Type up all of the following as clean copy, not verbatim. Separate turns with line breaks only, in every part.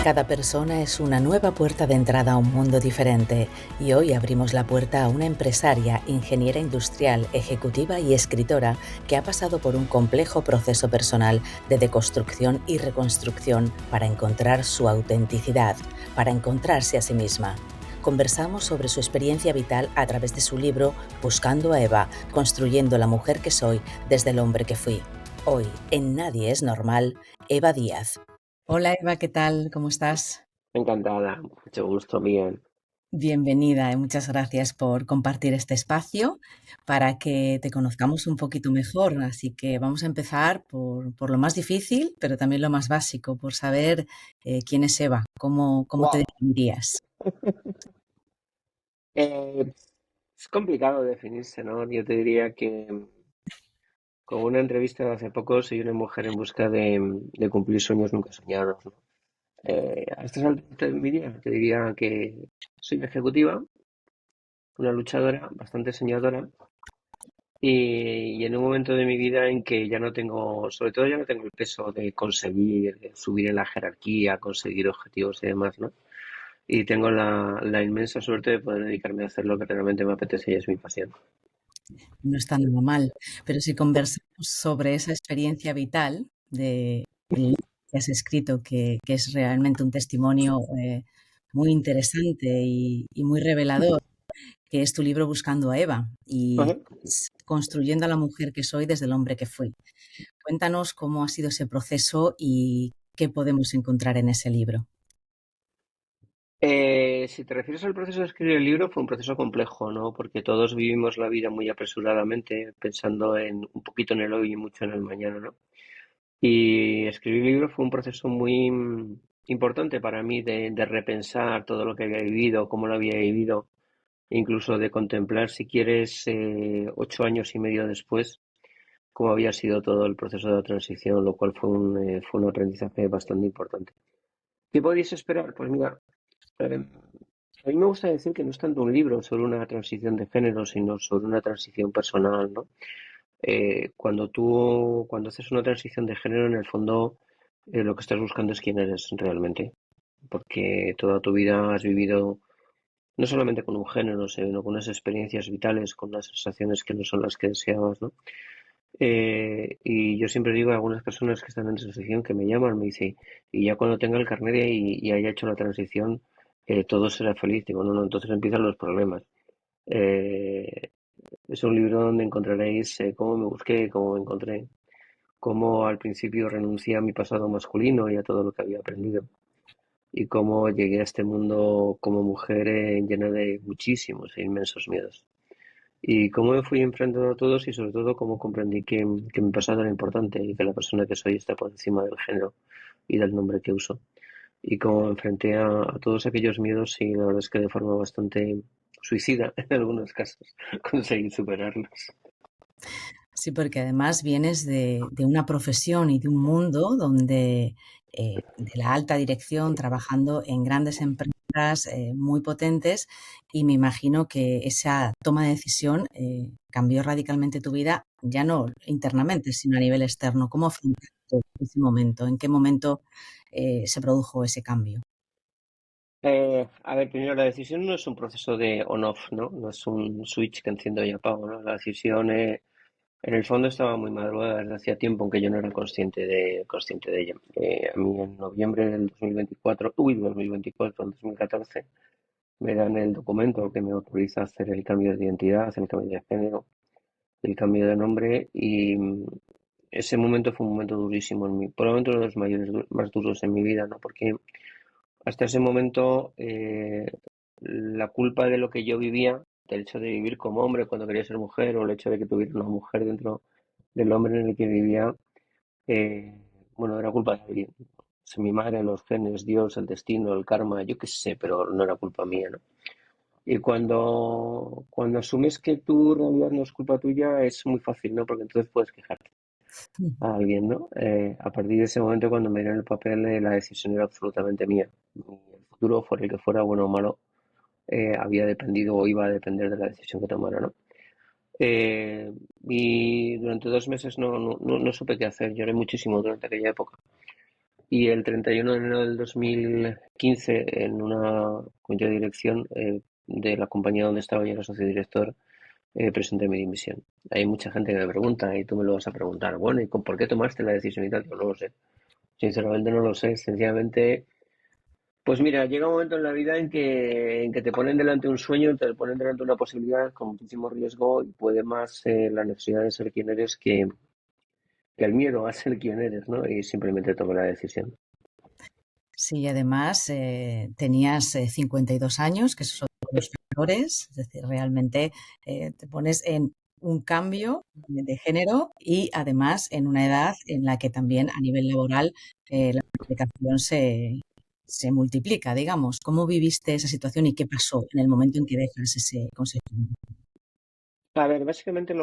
Cada persona es una nueva puerta de entrada a un mundo diferente y hoy abrimos la puerta a una empresaria, ingeniera industrial, ejecutiva y escritora que ha pasado por un complejo proceso personal de deconstrucción y reconstrucción para encontrar su autenticidad, para encontrarse a sí misma. Conversamos sobre su experiencia vital a través de su libro Buscando a Eva, construyendo la mujer que soy desde el hombre que fui. Hoy, en Nadie es Normal, Eva Díaz. Hola Eva, ¿qué tal? ¿Cómo estás?
Encantada, mucho gusto, Miguel.
Bienvenida y muchas gracias por compartir este espacio para que te conozcamos un poquito mejor. Así que vamos a empezar por lo más difícil, pero también lo más básico, por saber quién es Eva, cómo te
Wow.
definirías.
Es complicado definirse, ¿no? Yo te diría que con una entrevista de hace poco soy una mujer en busca de cumplir sueños nunca soñados, ¿no? A estas alturas de mi vida te diría que soy ejecutiva, una luchadora, bastante soñadora y en un momento de mi vida en que ya no tengo, sobre todo ya no tengo el peso de conseguir subir en la jerarquía, conseguir objetivos y demás, ¿no? Y tengo la inmensa suerte de poder dedicarme a hacer lo que realmente me apetece y es mi pasión.
No está nada mal, pero si conversamos sobre esa experiencia vital del libro que has escrito, que es realmente un testimonio muy interesante y muy revelador, que es tu libro Buscando a Eva y
Ajá.
construyendo a la mujer que soy desde el hombre que fui. Cuéntanos cómo ha sido ese proceso y qué podemos encontrar en ese libro.
Si te refieres al proceso de escribir el libro, fue un proceso complejo, ¿no? Porque todos vivimos la vida muy apresuradamente, pensando en un poquito en el hoy y mucho en el mañana, ¿no? Y escribir el libro fue un proceso muy importante para mí de repensar todo lo que había vivido, cómo lo había vivido, incluso de contemplar, si quieres, 8 años y medio después, cómo había sido todo el proceso de la transición, lo cual fue un aprendizaje bastante importante. ¿Qué podéis esperar? Pues mira, a mí me gusta decir que no es tanto un libro sobre una transición de género, sino sobre una transición personal, ¿no? Cuando haces una transición de género, en el fondo, lo que estás buscando es quién eres realmente, porque toda tu vida has vivido no solamente con un género, sino con unas experiencias vitales, con unas sensaciones que no son las que deseabas, ¿no? Y yo siempre digo a algunas personas que están en transición que me llaman, me dicen, y ya cuando tenga el carnet y haya hecho la transición, todo será feliz. Digo, no, no, entonces empiezan los problemas. Eh, es un libro donde encontraréis cómo me busqué, cómo me encontré, cómo al principio renuncié a mi pasado masculino y a todo lo que había aprendido, y cómo llegué a este mundo como mujer llena de muchísimos e inmensos miedos. Y cómo me fui enfrentando a todos y sobre todo cómo comprendí que mi pasado era importante y que la persona que soy está por encima del género y del nombre que uso. Y cómo me enfrenté a todos aquellos miedos y la verdad es que de forma bastante suicida en algunos casos conseguí superarlos.
Sí, porque además vienes de una profesión y de un mundo donde de la alta dirección, trabajando en grandes empresas muy potentes, y me imagino que esa toma de decisión cambió radicalmente tu vida, ya no internamente, sino a nivel externo. ¿Cómo afrontaste ese momento? ¿En qué momento se produjo ese cambio?
A ver, primero la decisión no es un proceso de on-off, ¿no? No es un switch que enciendo y apago, ¿no? La decisión en el fondo estaba muy madrugada desde hacía tiempo, aunque yo no era consciente de ella. A mí en noviembre del 2024, 2024, en 2014, me dan el documento que me autoriza a hacer el cambio de identidad, el cambio de género, el cambio de nombre y ese momento fue un momento durísimo en mí, probablemente uno de los mayores, más duros en mi vida, ¿no? Porque hasta ese momento la culpa de lo que yo vivía, del hecho de vivir como hombre cuando quería ser mujer o el hecho de que tuviera una mujer dentro del hombre en el que vivía, eh, bueno, era culpa de alguien. Si mi madre, los genes, Dios, el destino, el karma, yo qué sé, pero no era culpa mía, ¿no? Y cuando asumes que tu realidad no es culpa tuya, es muy fácil, ¿no? Porque entonces puedes quejarte a alguien, ¿no? A partir de ese momento, cuando me dieron el papel, la decisión era absolutamente mía. Y el futuro, fuera el que fuera, bueno o malo, había dependido o iba a depender de la decisión que tomara, ¿no? Eh, y durante 2 meses no supe qué hacer, lloré muchísimo durante aquella época. Y el 31 de enero del 2015, en una comité de dirección de la compañía donde estaba yo, era socio director, presenté mi dimisión. Hay mucha gente que me pregunta, y tú me lo vas a preguntar, bueno, ¿y por qué tomaste la decisión y tal? Yo no lo sé. Sinceramente no lo sé. Sencillamente, pues mira, llega un momento en la vida en que te ponen delante un sueño, te ponen delante una posibilidad con muchísimo riesgo y puede más la necesidad de ser quien eres que el miedo a ser quien eres, ¿no? Y simplemente tomé la decisión.
Sí, y además tenías 52 años, que esos son los factores, es decir, realmente te pones en un cambio de género y además en una edad en la que también a nivel laboral la complicación se multiplica, digamos. ¿Cómo viviste esa situación y qué pasó en el momento en que dejas ese consejo?
A ver, básicamente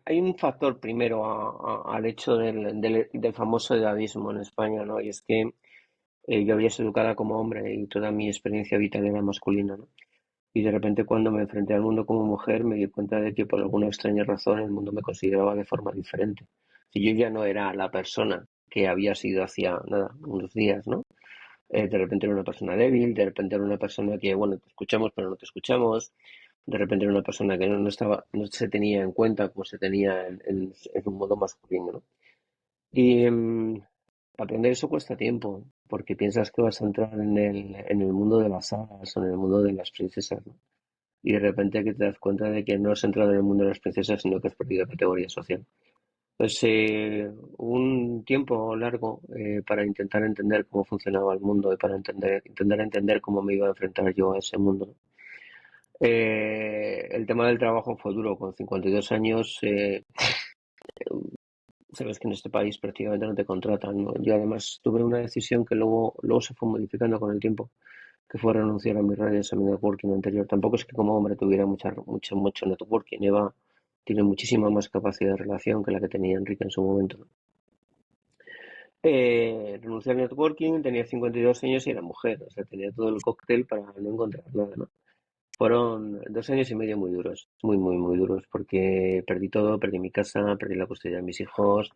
hay un factor primero al hecho del famoso edadismo en España, ¿no? Y es que yo había sido educada como hombre y toda mi experiencia vital era masculina, ¿no? Y de repente cuando me enfrenté al mundo como mujer me di cuenta de que por alguna extraña razón el mundo me consideraba de forma diferente. Si yo ya no era la persona que había sido hacía nada, unos días, ¿no? De repente era una persona débil, de repente era una persona que, bueno, te escuchamos pero no te escuchamos, de repente era una persona que no se tenía en cuenta como se tenía en un modo masculino, ¿no? Y aprender eso cuesta tiempo, porque piensas que vas a entrar en el mundo de las hadas o en el mundo de las princesas, ¿no? Y de repente que te das cuenta de que no has entrado en el mundo de las princesas, sino que has perdido categoría social. Pues un tiempo largo para intentar entender cómo funcionaba el mundo y para intentar entender cómo me iba a enfrentar yo a ese mundo. El tema del trabajo fue duro. Con 52 años, sabes que en este país prácticamente no te contratan, ¿no? Yo además tuve una decisión que luego se fue modificando con el tiempo, que fue renunciar a mis redes, a mi networking anterior. Tampoco es que como hombre tuviera mucho networking. Eva tiene muchísima más capacidad de relación que la que tenía Enrique en su momento, ¿no? Renuncié al networking, tenía 52 años y era mujer, o sea, tenía todo el cóctel para no encontrar nada, ¿no? Fueron 2 años y medio muy duros, muy, muy, muy duros, porque perdí todo, perdí mi casa, perdí la custodia de mis hijos,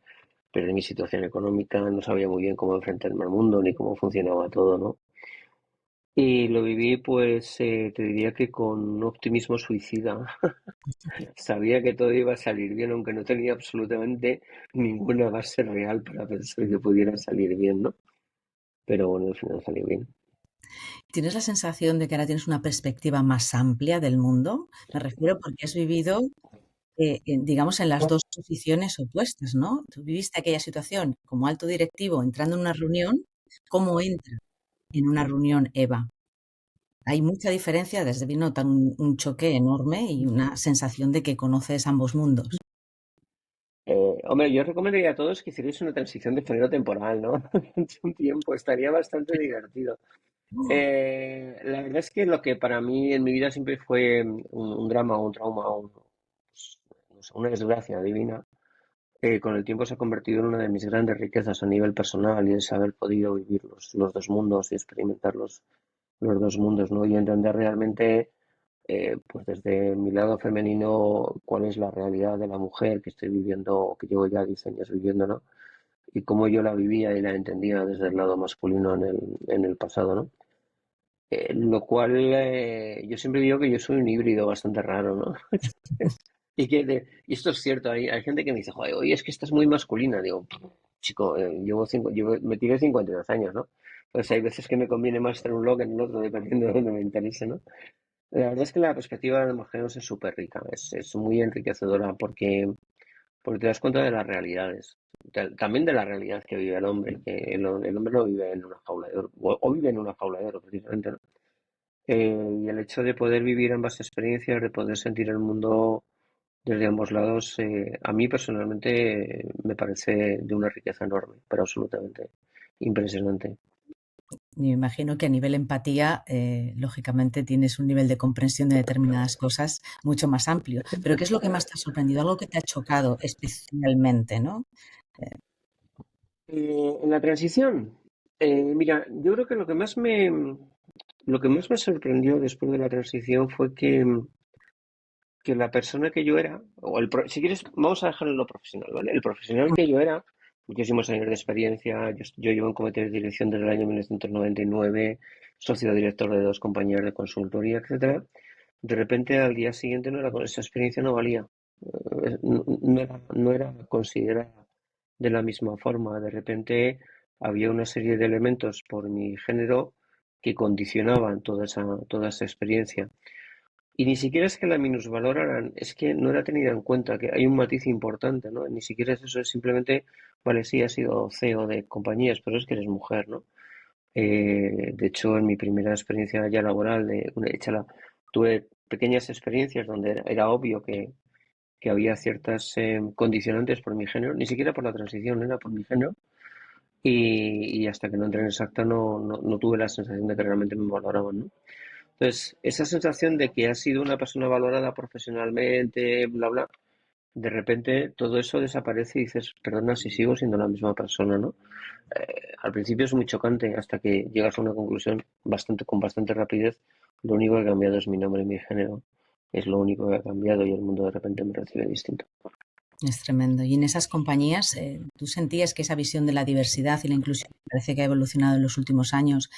perdí mi situación económica, no sabía muy bien cómo enfrentarme al mundo ni cómo funcionaba todo, ¿no? Y lo viví, pues, te diría que con un optimismo suicida. Sabía que todo iba a salir bien, aunque no tenía absolutamente ninguna base real para pensar que pudiera salir bien, ¿no? Pero bueno, al final salió bien.
¿Tienes la sensación de que ahora tienes una perspectiva más amplia del mundo? Me refiero porque has vivido digamos, en las dos posiciones opuestas, ¿no? Tú viviste aquella situación como alto directivo entrando en una reunión, ¿cómo entra en una reunión Eva? Hay mucha diferencia, desde vi notar un choque enorme y una sensación de que conoces ambos mundos.
Hombre, yo recomendaría a todos que hicierais una transición de género temporal, ¿no? Durante un tiempo, estaría bastante divertido. La verdad es que lo que para mí en mi vida siempre fue un drama, un trauma, no sé, una desgracia divina, con el tiempo se ha convertido en una de mis grandes riquezas a nivel personal y es haber podido vivir los dos mundos y experimentar los dos mundos, ¿no? Y entender realmente, pues desde mi lado femenino, cuál es la realidad de la mujer que estoy viviendo, que llevo ya 10 años viviendo, ¿no? Y cómo yo la vivía y la entendía desde el lado masculino en el pasado, ¿no? Lo cual yo siempre digo que yo soy un híbrido bastante raro, ¿no? Y esto es cierto, hay gente que me dice, joder, oye, es que estás muy masculina. Digo, chico, me tiré 52 años, ¿no? Pues hay veces que me conviene más estar en un lado que en el otro, dependiendo de donde me interese, ¿no? La verdad es que la perspectiva de los géneros es súper rica, es muy enriquecedora porque te das cuenta de las realidades, también de la realidad que vive el hombre, que el hombre no vive en una jaula de oro, o vive en una jaula de oro, precisamente, ¿no? Y el hecho de poder vivir ambas experiencias, de poder sentir el mundo desde ambos lados, a mí personalmente me parece de una riqueza enorme, pero absolutamente impresionante.
Me imagino que a nivel empatía, lógicamente tienes un nivel de comprensión de determinadas cosas mucho más amplio. Pero ¿qué es lo que más te ha sorprendido? Algo que te ha chocado especialmente, ¿no? Eh,
En la transición, mira, yo creo que lo que más me sorprendió después de la transición fue que la persona que yo era, si quieres, vamos a dejarlo en lo profesional, ¿vale? El profesional que yo era muchísimos años de experiencia. Yo llevo en comité de dirección desde el año 1999, socio director de dos compañías de consultoría, etcétera. De repente, al día siguiente, esa experiencia no valía. No era considerada de la misma forma. De repente había una serie de elementos por mi género que condicionaban toda esa experiencia. Y ni siquiera es que la minusvaloraran, es que no era tenida en cuenta, que hay un matiz importante, ¿no? Ni siquiera es eso, es simplemente, vale, sí, has sido CEO de compañías, pero es que eres mujer, ¿no? De hecho, en mi primera experiencia ya laboral, tuve pequeñas experiencias donde era obvio que había ciertas condicionantes por mi género, ni siquiera por la transición, era por mi género, y hasta que no entré en exacta no tuve la sensación de que realmente me valoraban, ¿no? Entonces, esa sensación de que has sido una persona valorada profesionalmente, bla, bla, de repente todo eso desaparece y dices, perdona si sigo siendo la misma persona, ¿no? Al principio es muy chocante hasta que llegas a una conclusión con bastante rapidez. Lo único que ha cambiado es mi nombre y mi género. Es lo único que ha cambiado y el mundo de repente me recibe distinto.
Es tremendo. Y en esas compañías, ¿tú sentías que esa visión de la diversidad y la inclusión parece que ha evolucionado en los últimos años?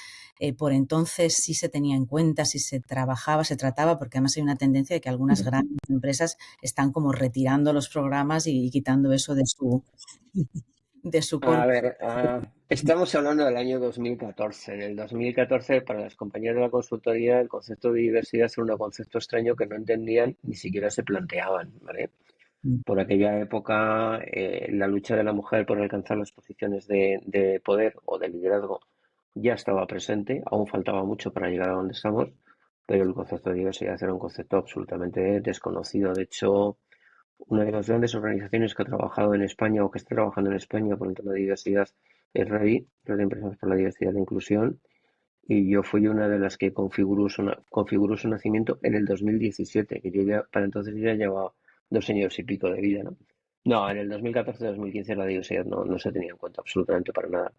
Por entonces sí se tenía en cuenta, sí se trabajaba, se trataba, porque además hay una tendencia de que algunas grandes empresas están como retirando los programas y quitando eso de su core.
A ver, estamos hablando del año 2014. En el 2014, para las compañías de la consultoría, el concepto de diversidad era un concepto extraño que no entendían ni siquiera se planteaban, ¿vale? Por aquella época, la lucha de la mujer por alcanzar las posiciones de poder o de liderazgo ya estaba presente, aún faltaba mucho para llegar a donde estamos, pero el concepto de diversidad era un concepto absolutamente desconocido. De hecho, una de las grandes organizaciones que ha trabajado en España o que está trabajando en España por el tema de diversidad es REDI, Red de Empresas por la Diversidad e Inclusión, y yo fui una de las que configuró su nacimiento en el 2017, que yo ya, para entonces ya llevaba 2 años y pico de vida, ¿no? No, en el 2014-2015 la diversidad no se tenía en cuenta absolutamente para nada.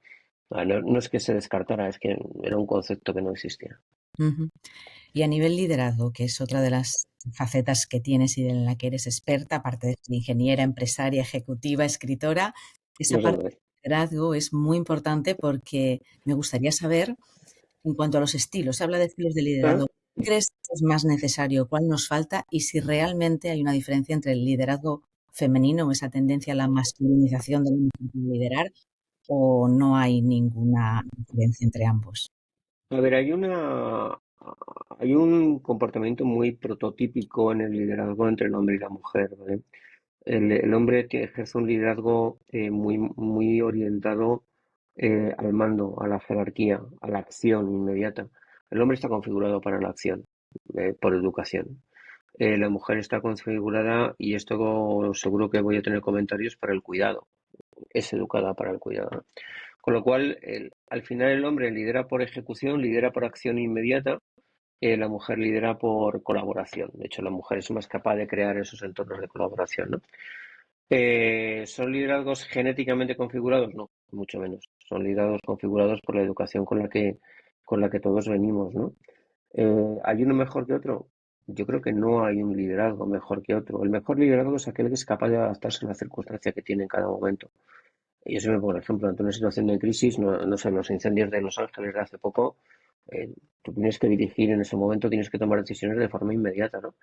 No es que se descartara, es que era un concepto que no existía.
Ujú. Y a nivel liderazgo, que es otra de las facetas que tienes y en la que eres experta, aparte de ser ingeniera, empresaria, ejecutiva, escritora, esa
No sé
parte
lo que es.
de liderazgo es muy importante porque me gustaría saber, en cuanto a los estilos, se habla de estilos de
Ah,
liderazgo, ¿cuál crees que es más necesario, cuál nos falta y si realmente hay una diferencia entre el liderazgo femenino o esa tendencia a la masculinización de la mujer para liderar o no hay ninguna diferencia entre ambos?
A ver, hay un comportamiento muy prototípico en el liderazgo entre el hombre y la mujer, ¿vale? El hombre ejerce un liderazgo muy, muy orientado al mando, a la jerarquía, a la acción inmediata. El hombre está configurado para la acción, por educación. La mujer está configurada, y esto seguro que voy a tener comentarios, para el cuidado. Es educada para el cuidado, ¿no? Con lo cual, al final el hombre lidera por ejecución, lidera por acción inmediata, la mujer lidera por colaboración. De hecho, la mujer es más capaz de crear esos entornos de colaboración, ¿no? ¿Son liderazgos genéticamente configurados? No, mucho menos. Son liderazgos configurados por la educación con la que todos venimos, ¿no? ¿Hay uno mejor que otro? Yo creo que no hay un liderazgo mejor que otro. El mejor liderazgo es aquel que es capaz de adaptarse a la circunstancia que tiene en cada momento. Yo siempre pongo el ejemplo, ante una situación de crisis, no sé, los incendios de Los Ángeles de hace poco, tú tienes que dirigir en ese momento, tienes que tomar decisiones de forma inmediata, ¿no?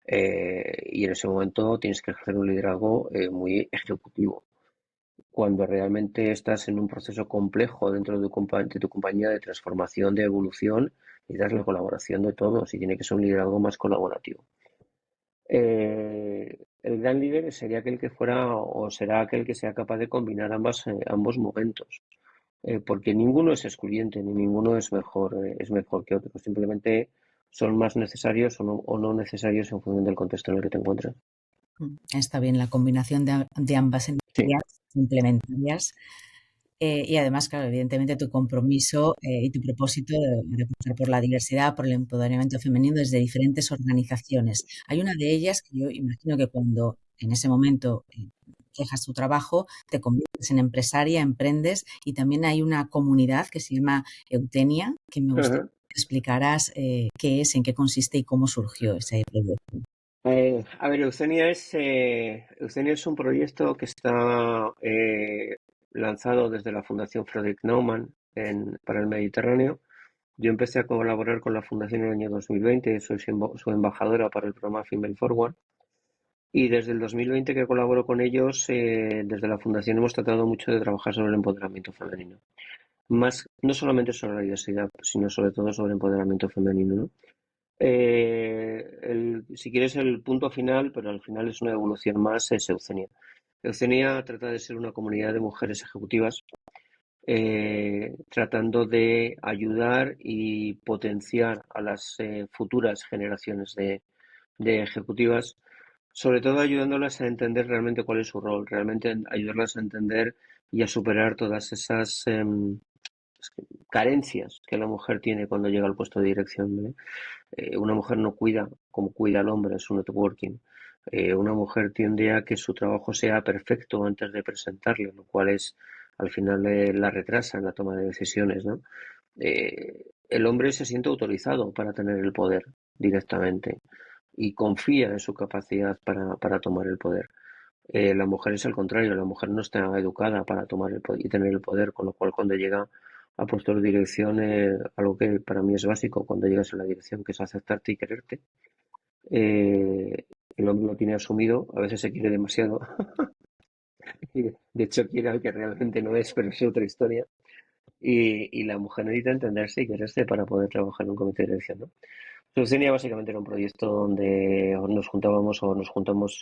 Y en ese momento tienes que ejercer un liderazgo muy ejecutivo. Cuando realmente estás en un proceso complejo dentro de tu compañía de transformación, de evolución, necesitas la colaboración de todos y tiene que ser un liderazgo más colaborativo. El gran líder sería aquel que fuera o será aquel que sea capaz de combinar ambos momentos, porque ninguno es excluyente ni ninguno es mejor que otro. Simplemente son más necesarios o no necesarios en función del contexto en el que te encuentras.
Está bien la combinación de ambas
Sí.
energías complementarias. Y además, claro, evidentemente tu compromiso y tu propósito de apostar por la diversidad, por el empoderamiento femenino desde diferentes organizaciones. Hay una de ellas que yo imagino que cuando en ese momento dejas tu trabajo, te conviertes en empresaria, emprendes y también hay una comunidad que se llama Eutenia, que me gustaría
Ajá.
que explicaras qué es, en qué consiste y cómo surgió ese proyecto.
A ver, Eugenia es un proyecto que está, lanzado desde la Fundación Frederick Naumann para el Mediterráneo. Yo empecé a colaborar con la Fundación en el año 2020, soy su embajadora para el programa Female Forward. Y desde el 2020 que colaboro con ellos, desde la Fundación hemos tratado mucho de trabajar sobre el empoderamiento femenino. Más, no solamente sobre la diversidad, sino sobre todo sobre empoderamiento femenino, ¿no? Si quieres el punto final, pero al final es una evolución más, es Eugenia. Eugenia trata de ser una comunidad de mujeres ejecutivas, tratando de ayudar y potenciar a las futuras generaciones de ejecutivas, sobre todo ayudándolas a entender realmente cuál es su rol, realmente ayudarlas a entender y a superar todas esas carencias que la mujer tiene cuando llega al puesto de dirección, ¿vale? Una mujer no cuida como cuida el hombre en su networking. Una mujer tiende a que su trabajo sea perfecto antes de presentarle, lo cual es al final la retrasa en la toma de decisiones, ¿no? El hombre se siente autorizado para tener el poder directamente y confía en su capacidad para tomar el poder. La mujer es al contrario, la mujer no está educada para tomar el poder y tener el poder, con lo cual cuando llega a puestos de dirección, algo que para mí es básico cuando llegas a la dirección, que es aceptarte y quererte, eh, el hombre lo tiene asumido, a veces se quiere demasiado, y de hecho quiere al que realmente no es, pero es otra historia, y la mujer necesita entenderse y quererse para poder trabajar en un comité de dirección, ¿no? Solucenia básicamente era un proyecto donde nos juntábamos o nos juntamos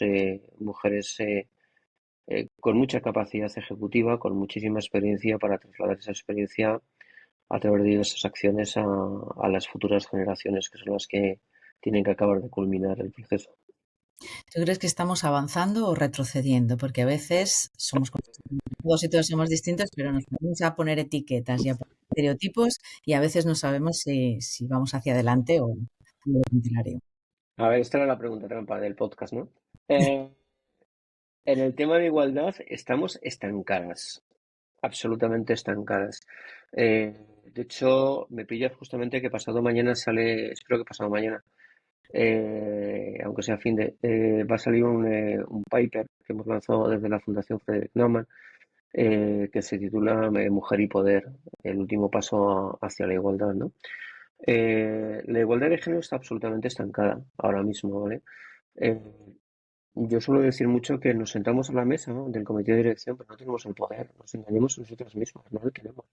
mujeres con mucha capacidad ejecutiva, con muchísima experiencia para trasladar esa experiencia a través de diversas acciones a las futuras generaciones, que son las que tienen que acabar de culminar el proceso.
¿Tú crees que estamos avanzando o retrocediendo? Porque a veces somos todos y todas somos distintos, pero nos ponemos a poner etiquetas y a poner estereotipos y a veces no sabemos si vamos hacia adelante o lo contrario.
A ver, esta era la pregunta trampa del podcast, ¿no? Eh, en el tema de igualdad estamos estancadas, absolutamente estancadas. Eh, de hecho, me pillas justamente que pasado mañana sale, espero que pasado mañana, aunque sea va a salir un paper que hemos lanzado desde la Fundación Frederick Naumann, que se titula Mujer y Poder, el último paso hacia la igualdad, ¿no? La igualdad de género está absolutamente estancada ahora mismo, ¿vale? Eh, yo suelo decir mucho que nos sentamos a la mesa, ¿no?, del comité de dirección, pero no tenemos el poder, nos engañamos a nosotros mismos, no lo tenemos.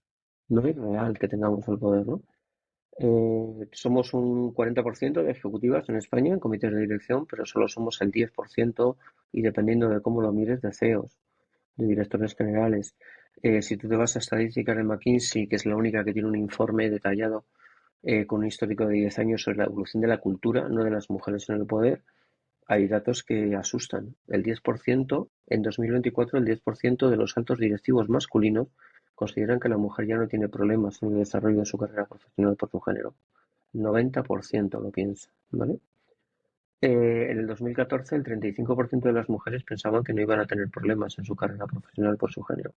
No es real que tengamos el poder, ¿no? Somos un 40% de ejecutivas en España en comités de dirección, pero solo somos el 10% y dependiendo de cómo lo mires, de CEOs, de directores generales. Si tú te vas a estadísticas de McKinsey, que es la única que tiene un informe detallado con un histórico de 10 años sobre la evolución de la cultura, no de las mujeres en el poder, hay datos que asustan. El 10%, en 2024, el 10% de los altos directivos masculinos consideran que la mujer ya no tiene problemas en el desarrollo de su carrera profesional por su género. 90% lo piensa, ¿vale? En el 2014, el 35% de las mujeres pensaban que no iban a tener problemas en su carrera profesional por su género.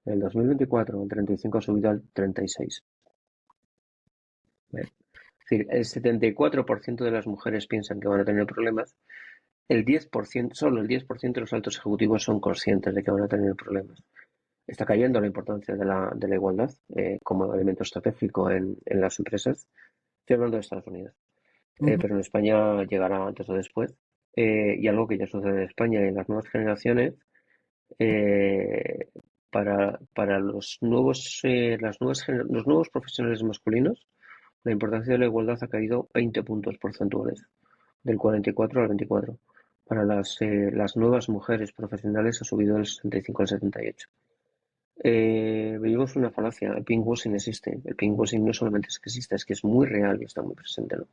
En el 2024, el 35% ha subido al 36%. ¿Vale? Es decir, el 74% de las mujeres piensan que van a tener problemas. El 10%, solo el 10% de los altos ejecutivos son conscientes de que van a tener problemas. Está cayendo la importancia de la igualdad como elemento estratégico en las empresas. Estoy hablando de Estados Unidos,
Ujú.
pero en España llegará antes o después. Y algo que ya sucede en España y en las nuevas generaciones, eh, para los nuevos profesionales masculinos, la importancia de la igualdad ha caído 20 puntos porcentuales, del 44 al 24. Para las nuevas mujeres profesionales ha subido del 65 al 78. Vivimos una falacia, el pinkwashing existe. El pinkwashing no solamente es que existe, es que es muy real y está muy presente, ¿no?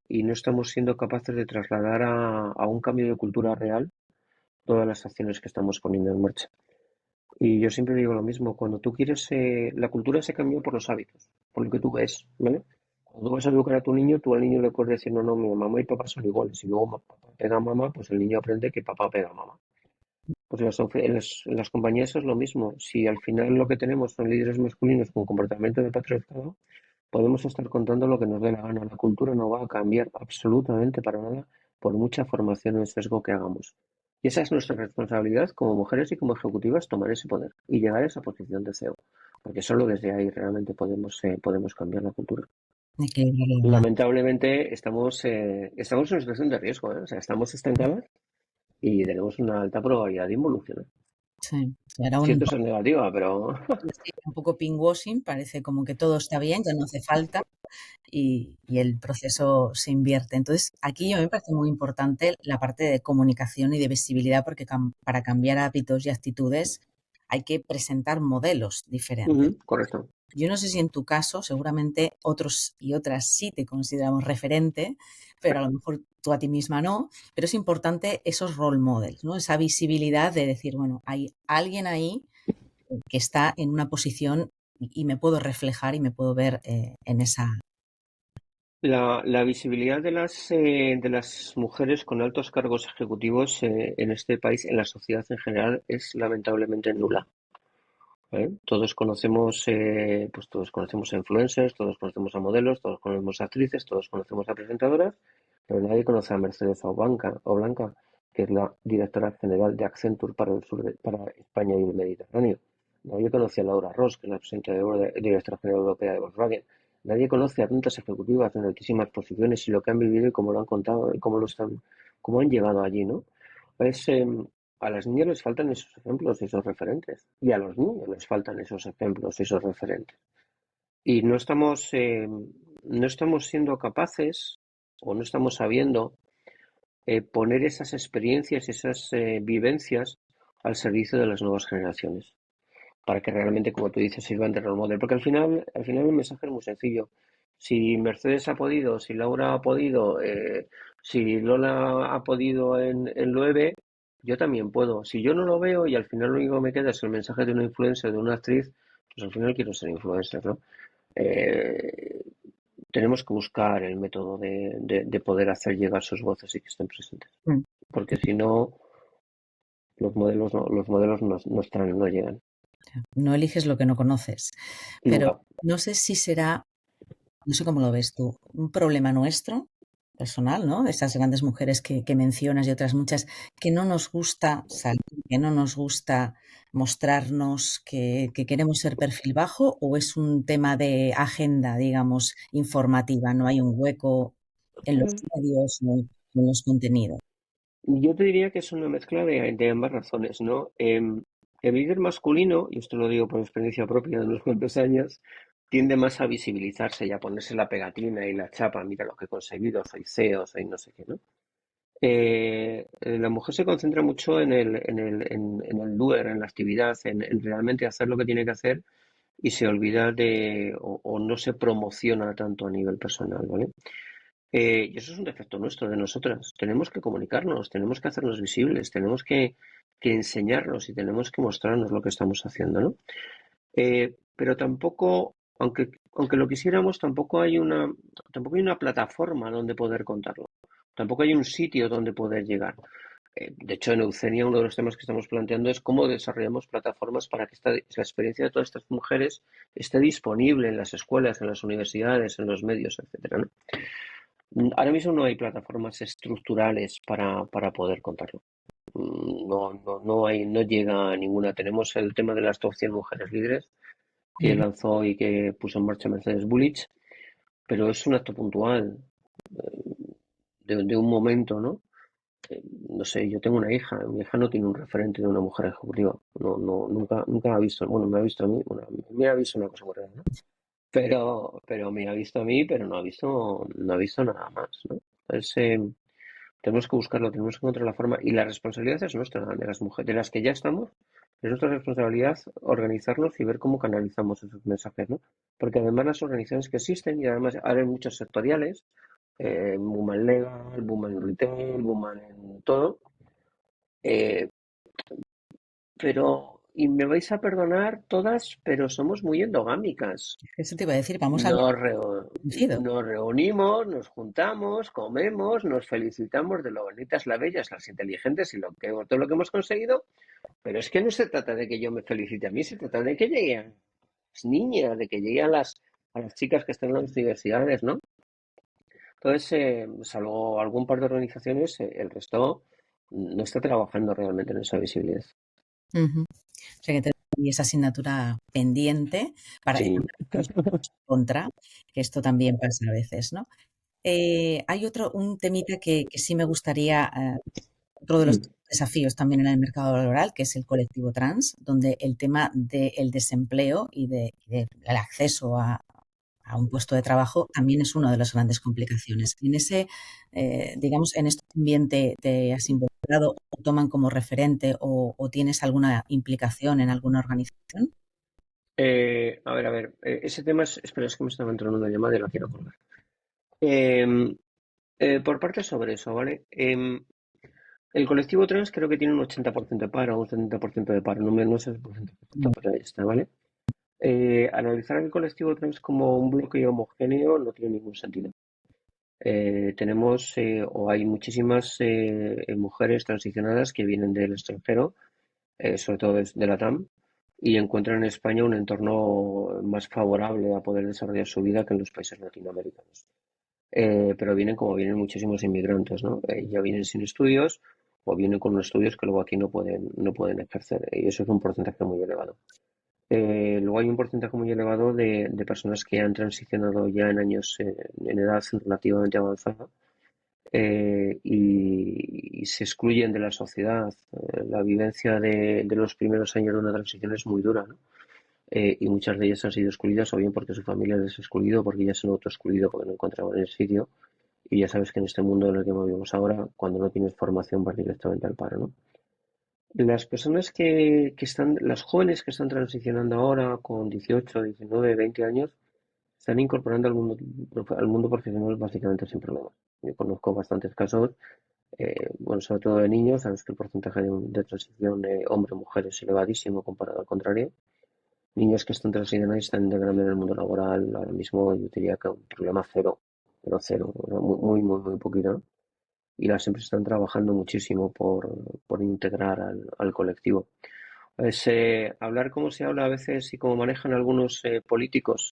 Y no estamos siendo capaces de trasladar a un cambio de cultura real todas las acciones que estamos poniendo en marcha. Y yo siempre digo lo mismo, cuando tú quieres, la cultura se cambia por los hábitos, por lo que tú ves, ¿vale? Cuando tú vas a educar a tu niño, tú al niño le puedes decir, no, no, mi mamá y papá son iguales. Y luego papá pega a mamá, pues el niño aprende que papá pega a mamá. Pues en las compañías es lo mismo. Si al final lo que tenemos son líderes masculinos con comportamiento de patriarcado, podemos estar contando lo que nos dé la gana. La cultura no va a cambiar absolutamente para nada por mucha formación en sesgo que hagamos. Y esa es nuestra responsabilidad como mujeres y como ejecutivas, tomar ese poder y llegar a esa posición de CEO. Porque solo desde ahí realmente podemos cambiar la cultura.
Equilibrar la balanza.
Lamentablemente estamos en una situación de riesgo, ¿eh? O sea, estamos estancadas y tenemos una alta probabilidad de involucionar.
Sí, sí, ahora
Siento ser negativa, pero
un poco pinkwashing, parece como que todo está bien, ya no hace falta y el proceso se invierte. Entonces, aquí a mí me parece muy importante la parte de comunicación y de visibilidad porque para cambiar hábitos y actitudes hay que presentar modelos diferentes.
ujú, correcto.
Yo no sé si en tu caso, seguramente otros y otras sí te consideramos referente, pero a lo mejor tú a ti misma no, pero es importante esos role models, ¿no? Esa visibilidad de decir, bueno, hay alguien ahí que está en una posición y me puedo reflejar y me puedo ver en esa.
La visibilidad de las mujeres con altos cargos ejecutivos en este país, en la sociedad en general, es lamentablemente nula. ¿Eh? Todos conocemos a influencers, todos conocemos a modelos, todos conocemos a actrices, todos conocemos a presentadoras, pero nadie conoce a Mercedes Blanca, que es la directora general de Accenture para para España y el Mediterráneo. Nadie conoce a Laura Ross, que es la directora general europea de Volkswagen. Nadie conoce a tantas ejecutivas en altísimas posiciones y lo que han vivido y cómo lo han contado y cómo han llegado allí, ¿no? Es, a las niñas les faltan esos ejemplos y esos referentes. Y a los niños les faltan esos ejemplos y esos referentes. Y no estamos siendo capaces o no estamos sabiendo poner esas experiencias y esas vivencias al servicio de las nuevas generaciones. Para que realmente, como tú dices, sirvan de role model. Porque al final el mensaje es muy sencillo. Si Mercedes ha podido, si Laura ha podido, si Lola ha podido en Loewe, yo también puedo. Si yo no lo veo y al final lo único que me queda es el mensaje de una influencer, de una actriz, pues al final quiero ser influencer, ¿no? Eh, tenemos que buscar el método de poder hacer llegar sus voces y que estén presentes.
Mm.
Porque si no, los modelos no llegan.
No eliges lo que no conoces, pero
Nunca.
no sé si será, no sé cómo lo ves tú, un problema nuestro, personal, ¿no? De esas grandes mujeres que mencionas y otras muchas, que no nos gusta salir, que no nos gusta mostrarnos, que queremos ser perfil bajo, o es un tema de agenda, digamos, informativa, no hay un hueco en los medios, no en los contenidos.
Yo te diría que es una mezcla de ambas razones, ¿no? El líder masculino, y esto lo digo por experiencia propia de unos cuantos años, tiende más a visibilizarse y a ponerse la pegatina y la chapa, mira lo que he conseguido, soy CEO, soy no sé qué, ¿no? La mujer se concentra mucho en el doer, en la actividad, en realmente hacer lo que tiene que hacer y se olvida o no se promociona tanto a nivel personal, ¿vale? Y eso es un defecto nuestro, de nosotras. Tenemos que comunicarnos, tenemos que hacernos visibles, tenemos que enseñarnos y tenemos que mostrarnos lo que estamos haciendo, ¿no? Pero tampoco, aunque lo quisiéramos, tampoco hay una plataforma donde poder contarlo. Tampoco hay un sitio donde poder llegar. De hecho, en Eugenia uno de los temas que estamos planteando es cómo desarrollamos plataformas para que la experiencia de todas estas mujeres esté disponible en las escuelas, en las universidades, en los medios, etcétera, ¿no? Ahora mismo no hay plataformas estructurales para poder contarlo. No, no, no llega a ninguna. Tenemos el tema de las top 100 mujeres líderes que
Ujú.
lanzó y que puso en marcha Mercedes Bullich, pero es un acto puntual de un momento, ¿no? No sé, yo tengo una hija, mi hija no tiene un referente de una mujer ejecutiva. No, no, nunca ha visto, bueno, me ha visto a mí, bueno, me ha visto una cosa muy rara, ¿no? Pero me ha visto a mí, pero no ha visto nada más, ¿no? Entonces, tenemos que buscarlo, tenemos que encontrar la forma y la responsabilidad es nuestra, de las mujeres, de las que ya estamos, es nuestra responsabilidad organizarnos y ver cómo canalizamos esos mensajes, ¿no? Porque además las organizaciones que existen y además ahora hay muchos sectoriales, Woman Legal, Woman Retail, Woman en todo, eh, y me vais a perdonar todas, pero somos muy endogámicas.
Eso te iba a decir, vamos al
Nos,
mismo
reo-
sentido.
nos reunimos, nos juntamos, comemos, nos felicitamos de lo bonitas, las bellas, las inteligentes y todo lo que hemos conseguido, pero es que no se trata de que yo me felicite a mí, se trata de que lleguen a las niñas, de que lleguen a las chicas que están en las universidades, ¿no? Entonces, salvo algún par de organizaciones, el resto no está trabajando realmente en esa visibilidad.
Ujú. O sea, que tenemos ahí esa asignatura pendiente para
Sí.
contra, que esto también pasa a veces, ¿no? Hay un temita que sí me gustaría, otro de los desafíos también en el mercado laboral, que es el colectivo trans, donde el tema del desempleo y del acceso a un puesto de trabajo también es una de las grandes complicaciones. En ese, digamos, en esto también te has involucrado o toman como referente o tienes alguna implicación en alguna organización.
A ver, ese tema es, espera, es que me estaba entrando una llamada y la quiero colgar. Em, por parte sobre eso, ¿vale? El colectivo trans creo que tiene un 80% de paro, un 70% de paro, no sé el porcentaje exacto,
Mm,
pero ahí está, ¿vale? Analizar el colectivo trans como un bloque homogéneo no tiene ningún sentido. Tenemos o hay muchísimas mujeres transicionadas que vienen del extranjero, sobre todo de la TAM, y encuentran en España un entorno más favorable a poder desarrollar su vida que en los países latinoamericanos. Pero vienen como vienen muchísimos inmigrantes, ¿no? Ya vienen sin estudios o vienen con unos estudios que luego aquí no pueden ejercer, y eso es un porcentaje muy elevado. Luego hay un porcentaje muy elevado de personas que han transicionado ya en años, en edad relativamente avanzada, y se excluyen de la sociedad. La vivencia de los primeros años de una transición es muy dura, ¿no? Y muchas de ellas han sido excluidas o bien porque su familia les ha excluido, porque ya se han autoexcluido porque no encontraban el sitio. Y ya sabes que en este mundo en el que vivimos ahora, cuando no tienes formación vas directamente al paro, ¿no? Las personas que están, las jóvenes que están transicionando ahora con 18, 19, 20 años, están incorporando al mundo profesional básicamente sin problemas. Yo conozco bastantes casos, bueno, sobre todo de niños, sabes que el porcentaje de transición de hombre-mujer es elevadísimo comparado al contrario. Niños que están transicionando y están integrando en el mundo laboral, ahora mismo yo diría que un problema cero, pero cero, o sea, muy, muy, muy, muy poquito, ¿no? Y las empresas están trabajando muchísimo por integrar al colectivo. Es hablar como se habla a veces y como manejan algunos políticos,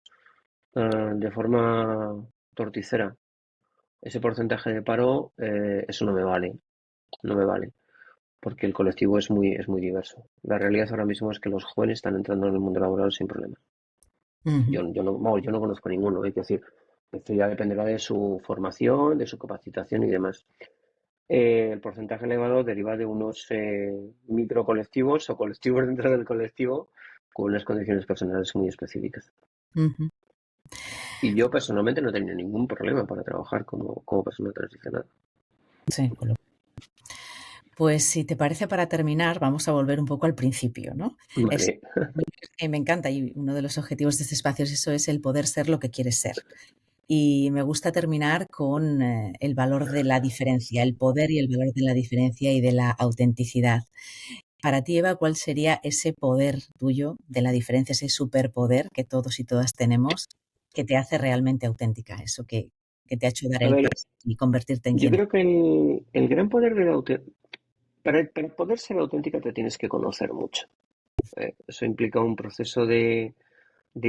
de forma torticera. Ese porcentaje de paro, eso no me vale, no me vale, porque el colectivo es muy diverso. La realidad ahora mismo es que los jóvenes están entrando en el mundo laboral sin problemas.
ujú,
Yo no conozco ninguno, hay que decir, esto ya dependerá de su formación, de su capacitación y demás. El porcentaje elevado deriva de unos microcolectivos o colectivos dentro del colectivo con unas condiciones personales muy específicas.
ujú.
Y yo personalmente no tenía ningún problema para trabajar como persona transicional.
Sí, pues si te parece, para terminar, vamos a volver un poco al principio, ¿no? Es,
Vale.
me encanta y uno de los objetivos de este espacio es eso, es el poder ser lo que quieres ser. Y me gusta terminar con el valor de la diferencia, el poder y el valor de la diferencia y de la autenticidad. Para ti, Eva, ¿cuál sería ese poder tuyo de la diferencia, ese superpoder que todos y todas tenemos, que te hace realmente auténtica, eso que te ha hecho dar
A
el
ver,
paso y convertirte en
yo
quien eres?
creo que el gran poder de la para poder ser auténtica te tienes que conocer mucho. Eso implica un proceso de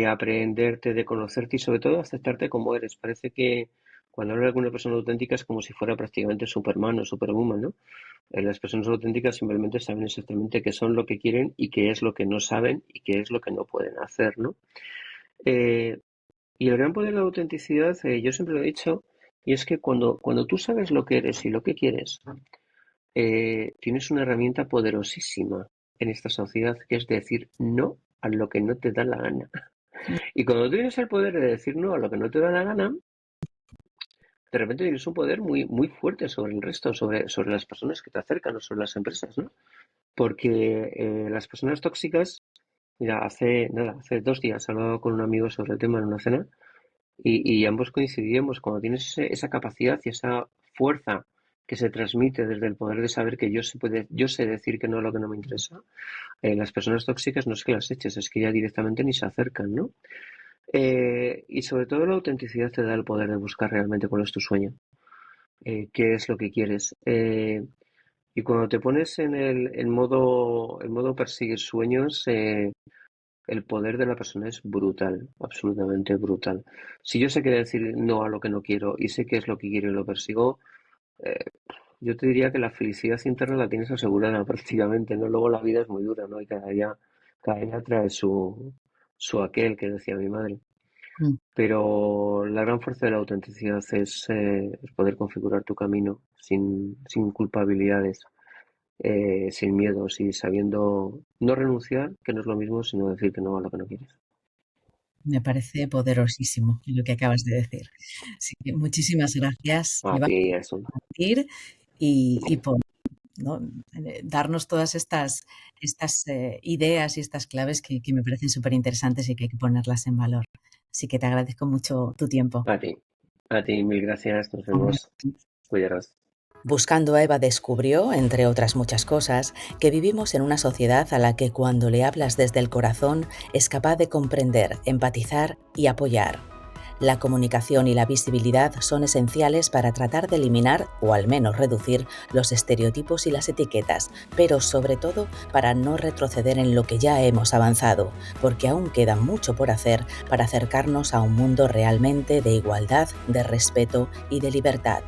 aprenderte, de conocerte y sobre todo aceptarte como eres. Parece que cuando habla de alguna persona auténtica es como si fuera prácticamente Superman o Superwoman, ¿no? Las personas auténticas simplemente saben exactamente qué son lo que quieren y qué es lo que no saben y qué es lo que no pueden hacer, ¿no? Eh, y el gran poder de la autenticidad, yo siempre lo he dicho, y es que cuando tú sabes lo que eres y lo que quieres, tienes una herramienta poderosísima en esta sociedad, que es decir no a lo que no te da la gana. Y cuando tienes el poder de decir no a lo que no te da la gana, de repente tienes un poder muy, muy fuerte sobre el resto, sobre las personas que te acercan o sobre las empresas, ¿no? Porque las personas tóxicas, mira, hace 2 días hablaba con un amigo sobre el tema en una cena y ambos coincidíamos, cuando tienes esa capacidad y esa fuerza que se transmite desde el poder de saber que yo sé decir que no a lo que no me interesa, las personas tóxicas no es que las eches, es que ya directamente ni se acercan, ¿no? Y sobre todo la autenticidad te da el poder de buscar realmente cuál es tu sueño, qué es lo que quieres. Y cuando te pones en modo perseguir sueños, el poder de la persona es brutal, absolutamente brutal. Si yo sé qué decir no a lo que no quiero y sé qué es lo que quiero y lo persigo, eh, Yo te diría que la felicidad interna la tienes asegurada prácticamente, ¿no? Luego la vida es muy dura, ¿no? Y cada día trae su aquel que decía mi madre.
Mm.
Pero la gran fuerza de la autenticidad es poder configurar tu camino sin culpabilidades, sin miedos y sabiendo no renunciar, que no es lo mismo, sino decir que no a lo que no quieres.
Me parece poderosísimo lo que acabas de decir. Así que muchísimas gracias,
A
Eva,
ti
por
eso.
compartir y por, ¿no? Darnos todas estas ideas y estas claves que me parecen súper interesantes y que hay que ponerlas en valor. Así que te agradezco mucho tu tiempo.
A ti. A ti, mil gracias. Nos vemos. Cuidaros.
Buscando a Eva descubrió, entre otras muchas cosas, que vivimos en una sociedad a la que cuando le hablas desde el corazón es capaz de comprender, empatizar y apoyar. La comunicación y la visibilidad son esenciales para tratar de eliminar o al menos reducir los estereotipos y las etiquetas, pero sobre todo para no retroceder en lo que ya hemos avanzado, porque aún queda mucho por hacer para acercarnos a un mundo realmente de igualdad, de respeto y de libertad.